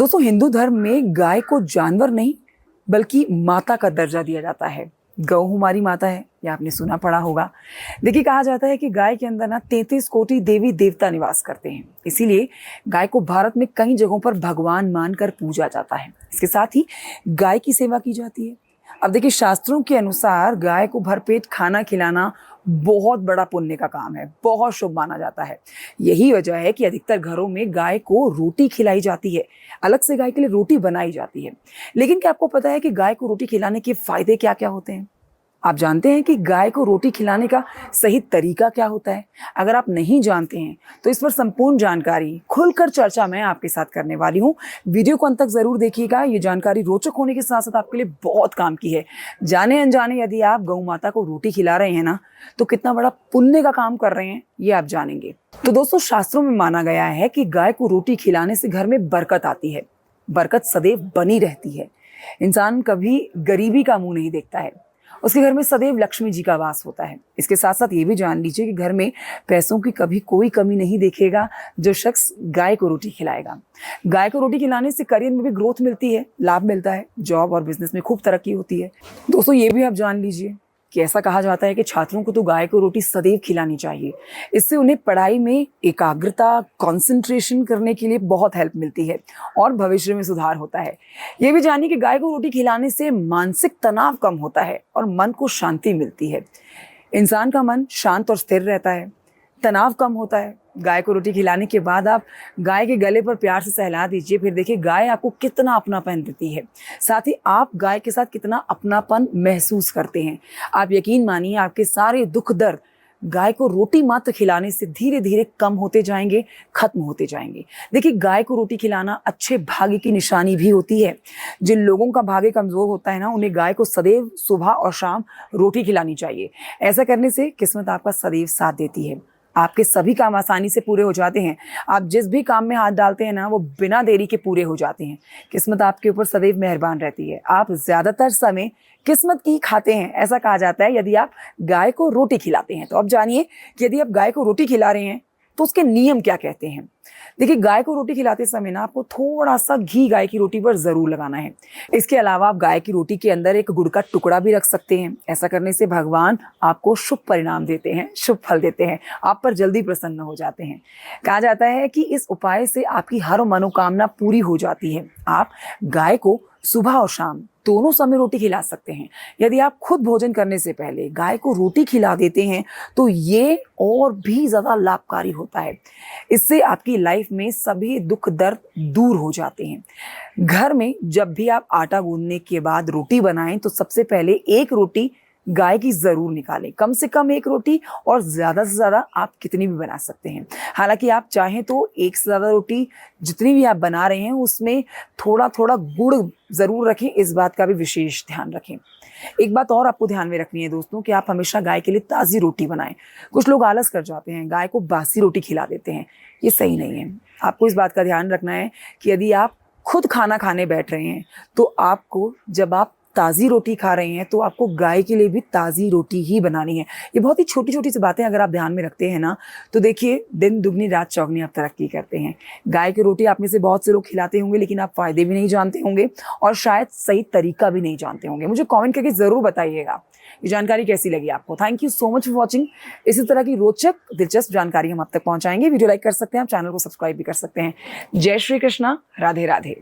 दोस्तों, हिंदू धर्म में गाय को जानवर नहीं बल्कि माता का दर्जा दिया जाता है। गौ हमारी माता है, यह आपने सुना पढ़ा होगा। देखिए, कहा जाता है कि गाय के अंदर ना 33 कोटि देवी देवता निवास करते हैं। इसीलिए गाय को भारत में कई जगहों पर भगवान मानकर पूजा जाता है। इसके साथ ही गाय की सेवा की जाती है। अब देखिए, शास्त्रों के अनुसार गाय को भरपेट खाना खिलाना बहुत बड़ा पुण्य का काम है, बहुत शुभ माना जाता है। यही वजह है कि अधिकतर घरों में गाय को रोटी खिलाई जाती है। अलग से गाय के लिए रोटी बनाई जाती है। लेकिन क्या आपको पता है कि गाय को रोटी खिलाने के फायदे क्या क्या होते हैं? आप जानते हैं कि गाय को रोटी खिलाने का सही तरीका क्या होता है? अगर आप नहीं जानते हैं तो इस पर संपूर्ण जानकारी खुलकर चर्चा मैं आपके साथ करने वाली हूँ। वीडियो को अंत तक जरूर देखिएगा। ये जानकारी रोचक होने के साथ साथ आपके लिए बहुत काम की है। जाने अनजाने यदि आप गौ माता को रोटी खिला रहे हैं ना, तो कितना बड़ा पुण्य का काम कर रहे हैं ये आप जानेंगे। तो दोस्तों, शास्त्रों में माना गया है कि गाय को रोटी खिलाने से घर में बरकत आती है। बरकत सदैव बनी रहती है। इंसान कभी गरीबी का मुंह नहीं देखता है। उसके घर में सदैव लक्ष्मी जी का वास होता है। इसके साथ साथ ये भी जान लीजिए कि घर में पैसों की कभी कोई कमी नहीं देखेगा जो शख्स गाय को रोटी खिलाएगा। गाय को रोटी खिलाने से करियर में भी ग्रोथ मिलती है, लाभ मिलता है, जॉब और बिजनेस में खूब तरक्की होती है। दोस्तों, ये भी आप जान लीजिए कि ऐसा कहा जाता है कि छात्रों को तो गाय को रोटी सदैव खिलानी चाहिए। इससे उन्हें पढ़ाई में एकाग्रता, कंसंट्रेशन करने के लिए बहुत हेल्प मिलती है और भविष्य में सुधार होता है। ये भी जानिए कि गाय को रोटी खिलाने से मानसिक तनाव कम होता है और मन को शांति मिलती है। इंसान का मन शांत और स्थिर रहता है, तनाव कम होता है। गाय को रोटी खिलाने के बाद आप गाय के गले पर प्यार से सहला दीजिए, फिर देखिए गाय आपको कितना अपनापन देती है। साथ ही आप गाय के साथ कितना अपनापन महसूस करते हैं। आप यकीन मानिए, आपके सारे दुख दर्द गाय को रोटी मात्र खिलाने से धीरे धीरे कम होते जाएंगे, खत्म होते जाएंगे। देखिए, गाय को रोटी खिलाना अच्छे भाग्य की निशानी भी होती है। जिन लोगों का भाग्य कमजोर होता है ना, उन्हें गाय को सदैव सुबह और शाम रोटी खिलानी चाहिए। ऐसा करने से किस्मत आपका सदैव साथ देती है। आपके सभी काम आसानी से पूरे हो जाते हैं। आप जिस भी काम में हाथ डालते हैं ना, वो बिना देरी के पूरे हो जाते हैं। किस्मत आपके ऊपर सदैव मेहरबान रहती है। आप ज्यादातर समय किस्मत की खाते हैं, ऐसा कहा जाता है, यदि आप गाय को रोटी खिलाते हैं। तो अब जानिए कि यदि आप गाय को रोटी खिला रहे हैं तो उसके नियम क्या कहते हैं। देखिए, गाय को रोटी खिलाते समय ना आपको थोड़ा सा घी गाय की रोटी पर जरूर लगाना है। इसके अलावा आप गाय की रोटी के अंदर एक गुड़ का टुकड़ा भी रख सकते हैं। ऐसा करने से भगवान आपको शुभ परिणाम देते हैं, शुभ फल देते हैं, आप पर जल्दी प्रसन्न हो जाते हैं। कहा जाता है कि इस उपाय से आपकी हर मनोकामना पूरी हो जाती है। आप गाय को सुबह और शाम दोनों समय रोटी खिला सकते हैं। यदि आप खुद भोजन करने से पहले गाय को रोटी खिला देते हैं तो ये और भी ज्यादा लाभकारी होता है। इससे आपकी लाइफ में सभी दुख दर्द दूर हो जाते हैं। घर में जब भी आप आटा गूंदने के बाद रोटी बनाएं तो सबसे पहले एक रोटी गाय की जरूर निकालें। कम से कम एक रोटी, और ज्यादा से ज्यादा आप कितनी भी बना सकते हैं। हालांकि आप चाहें तो एक से ज्यादा रोटी जितनी भी आप बना रहे हैं उसमें थोड़ा थोड़ा गुड़ जरूर रखें। इस बात का भी विशेष ध्यान रखें। एक बात और आपको ध्यान में रखनी है दोस्तों, कि आप हमेशा गाय के लिए ताजी रोटी बनाएं। कुछ लोग आलस कर जाते हैं, गाय को बासी रोटी खिला देते हैं। ये सही नहीं है। आपको इस बात का ध्यान रखना है कि यदि आप खुद खाना खाने बैठ रहे हैं तो आपको, जब आप ताज़ी रोटी खा रहे हैं, तो आपको गाय के लिए भी ताज़ी रोटी ही बनानी है। ये बहुत ही छोटी छोटी सी बातें अगर आप ध्यान में रखते हैं ना, तो देखिए दिन दुगनी रात चौगनी आप तरक्की करते हैं। गाय की रोटी आप में से बहुत से लोग खिलाते होंगे, लेकिन आप फायदे भी नहीं जानते होंगे और शायद सही तरीका भी नहीं जानते होंगे। मुझे कमेंट करके ज़रूर बताइएगा ये जानकारी कैसी लगी आपको। Thank you so much for watching. इसी तरह की रोचक दिलचस्प जानकारी हम आप तक पहुँचाएंगे। वीडियो लाइक कर सकते हैं, आप चैनल को सब्सक्राइब भी कर सकते हैं। जय श्री कृष्णा, राधे राधे।